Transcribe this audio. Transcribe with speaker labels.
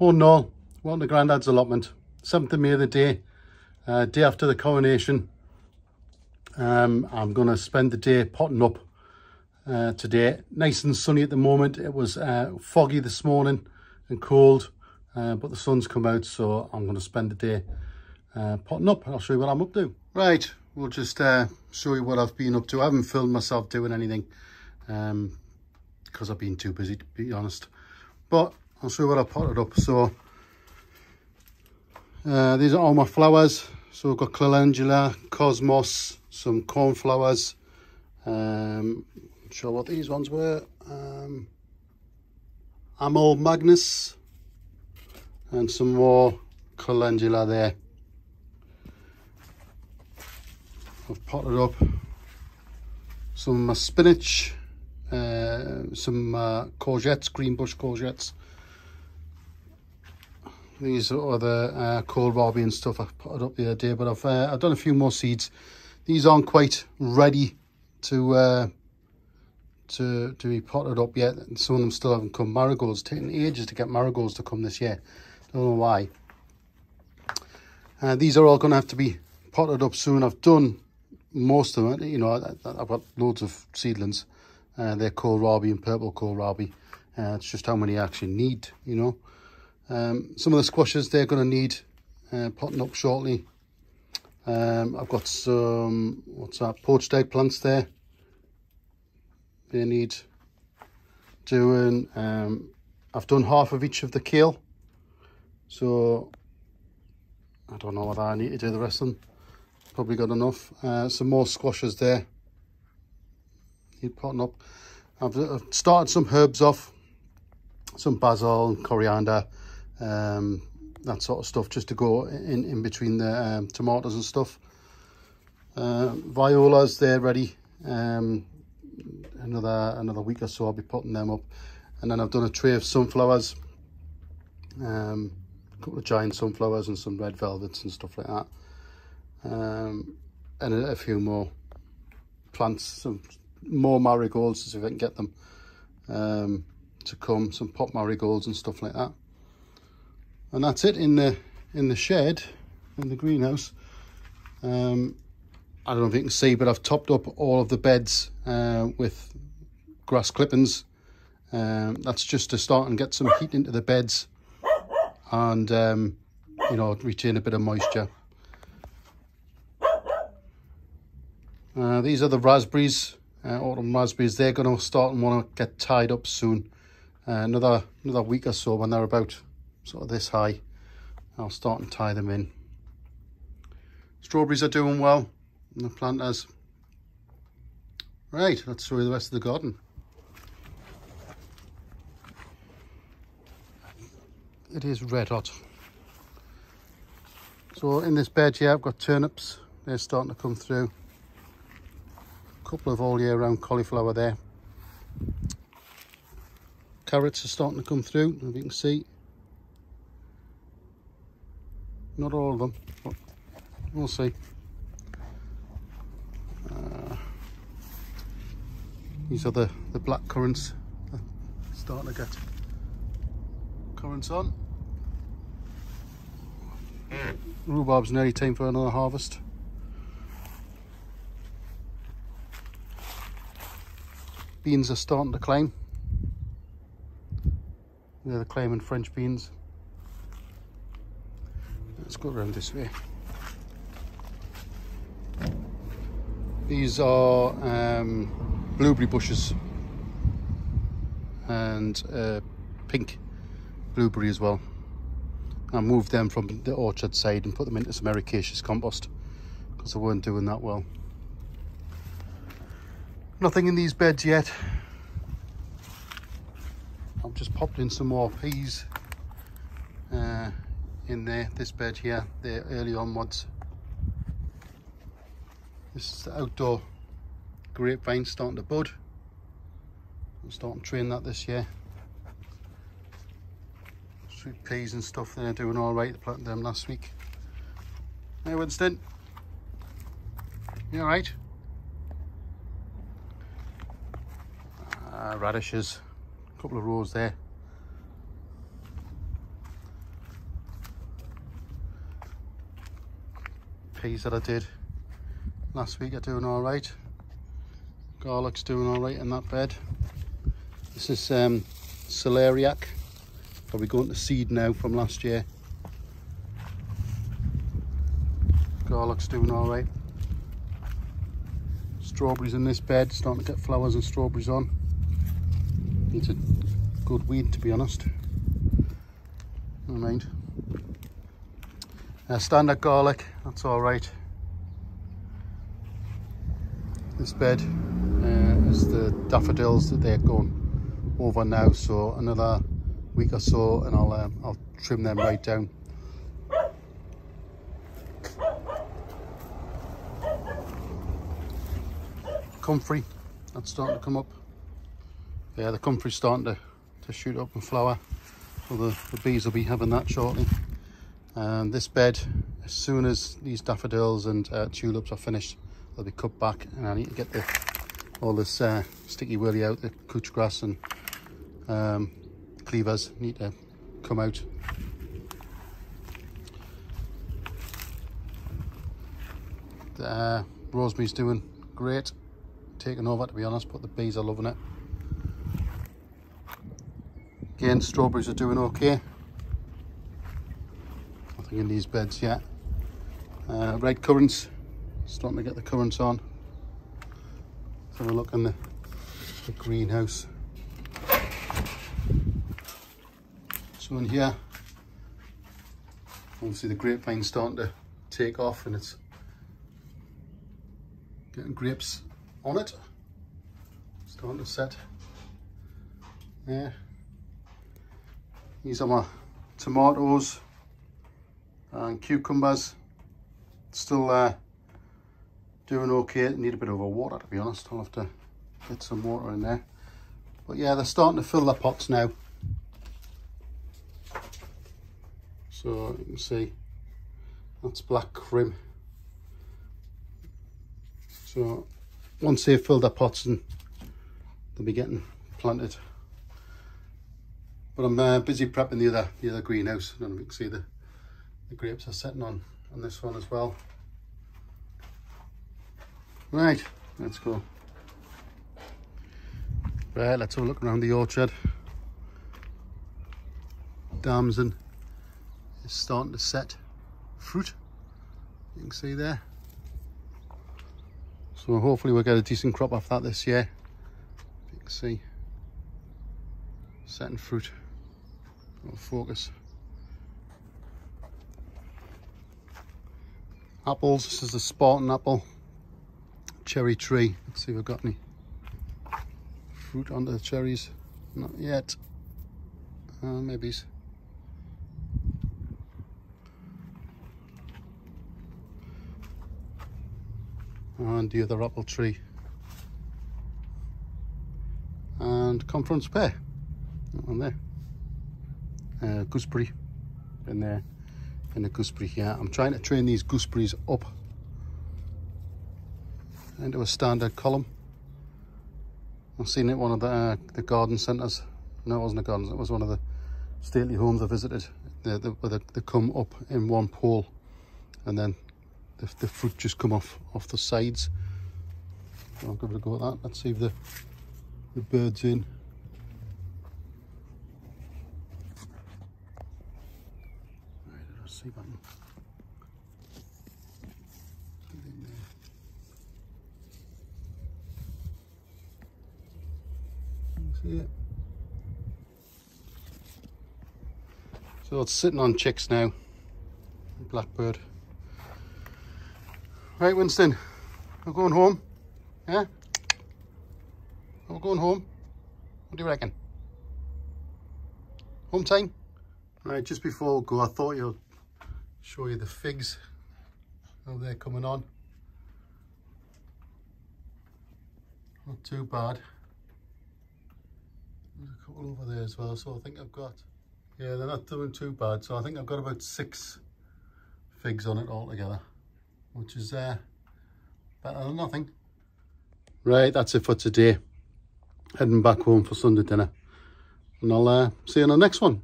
Speaker 1: Oh no, welcome to Grandad's allotment. 7th of May, the day after the coronation. I'm going to spend the day potting up today. Nice and sunny at the moment. It was foggy this morning and cold, but the sun's come out, so I'm going to spend the day potting up. I'll show you what I'm up to. Right, we'll just show you what I've been up to. I haven't filmed myself doing anything because I've been too busy, to be honest. But I'll show you what I've potted up. So these are all my flowers. So we've got calendula, cosmos, some cornflowers. Not sure what these ones were. Amyl Magnus, and some more calendula there. I've potted up some of my spinach, some courgettes, green bush courgettes. These are the kohlrabi and stuff I potted up the other day, but I've done a few more seeds. These aren't quite ready to be potted up yet. Some of them still haven't come. Marigolds, taking ages to get marigolds to come this year. Don't know why. These are all going to have to be potted up soon. I've done most of it. You know, I've got loads of seedlings. They're kohlrabi and purple kohlrabi. It's just how many I actually need, you know. Some of the squashes, they're going to need potting up shortly. I've got some, poached eggplants there. They need doing. I've done half of each of the kale, so I don't know whether I need to do the rest of them. Probably got enough. Some more squashes there need potting up. I've started some herbs off, some basil and coriander, that sort of stuff, just to go in between the tomatoes and stuff. Violas, they're ready. Another week or so I'll be putting them up. And then I've done a tray of sunflowers, a couple of giant sunflowers and some red velvets and stuff like that, and a few more plants, some more marigolds, as if I can get them to come, some pot marigolds and stuff like that. And that's it in the shed, in the greenhouse. I don't know if you can see, but I've topped up all of the beds with grass clippings. That's just to start and get some heat into the beds and, you know, retain a bit of moisture. These are the raspberries, autumn raspberries. They're going to start and want to get tied up soon. Another week or so, when they're about sort of this high, I'll start and tie them in. Strawberries are doing well. And the planters. Right, let's show you the rest of the garden. It is red hot. So in this bed here, I've got turnips. They're starting to come through. A couple of all year round cauliflower there. Carrots are starting to come through, as you can see. Not all of them, but we'll see. These are the black currants. Starting to get currants on. Rhubarb's nearly time for another harvest. Beans are starting to climb. They're the climbing French beans. Let's go around this way. These are blueberry bushes and pink blueberry as well. I moved them from the orchard side and put them into some ericaceous compost because they weren't doing that well. Nothing in these beds yet. I've just popped in some more peas in there. This bed here, they're early onwards. This is the outdoor grapevine starting to bud. I'm starting to train that this year. Sweet peas and stuff, they're doing all right. I planted them last week. Hey Winston, you all right? Radishes, a couple of rows there. peas that I did last week are doing all right. Garlic's doing all right in that bed. This is celeriac, probably going to seed now from last year. Garlic's doing all right. Strawberries in this bed, starting to get flowers and strawberries on. Needs a good weed, to be honest. Never mind. Standard garlic, that's all right. This bed is the daffodils that they're going over now, so another week or so and I'll trim them right down. Comfrey, that's starting to come up. Yeah, the comfrey's starting to shoot up and flower, so the bees will be having that shortly. And this bed, as soon as these daffodils and tulips are finished, they'll be cut back, and I need to get all this sticky whirly out. The couch grass and cleavers need to come out. The rosemary's doing great, taking over, to be honest, but the bees are loving it. Again, strawberries are doing okay. Nothing in these beds yet. Red currants, starting to get the currants on. Let's have a look in the greenhouse. So in here, obviously the grapevine's starting to take off and it's getting grapes on it. Starting to set. Yeah. These are my tomatoes and cucumbers. Still doing okay. Need a bit of a water, to be honest. I'll have to get some water in there. But yeah, they're starting to fill their pots now. So you can see that's black crim. So once they've filled their pots, and they'll be getting planted. But I'm busy prepping the other greenhouse. I don't know if you can see the grapes are setting on this one as well. Right, let's go. Right, let's have a look around the orchard. Damson is starting to set fruit. You can see there. So hopefully we'll get a decent crop off that this year. You can see, setting fruit. I'll focus. Apples, this is the Spartan apple. Cherry tree. Let's see if we've got any fruit onto the cherries. Not yet. Maybe. And the other apple tree. And conference pear. That one there. Gooseberry in there, and a gooseberry here. I'm trying to train these gooseberries up into a standard column. I've seen it at one of the garden centres. No, it wasn't a garden, it was one of the stately homes I visited. They come up in one pole, and then the fruit just come off the sides. So I'll give it a go at that. Let's see if the bird's in. See if I can get in there. You see it? So it's sitting on chicks now. Blackbird. Right, Winston, we're going home. Yeah? We're going home. What do you reckon? Home time? Right, just before we go, I thought you'll show you the figs, how they're coming on. Not too bad. There's a couple over there as well, so I think I've got, yeah, they're not doing too bad. So I think I've got about 6 figs on it altogether, which is better than nothing. Right, that's it for today. Heading back home for Sunday dinner, and I'll see you on the next one.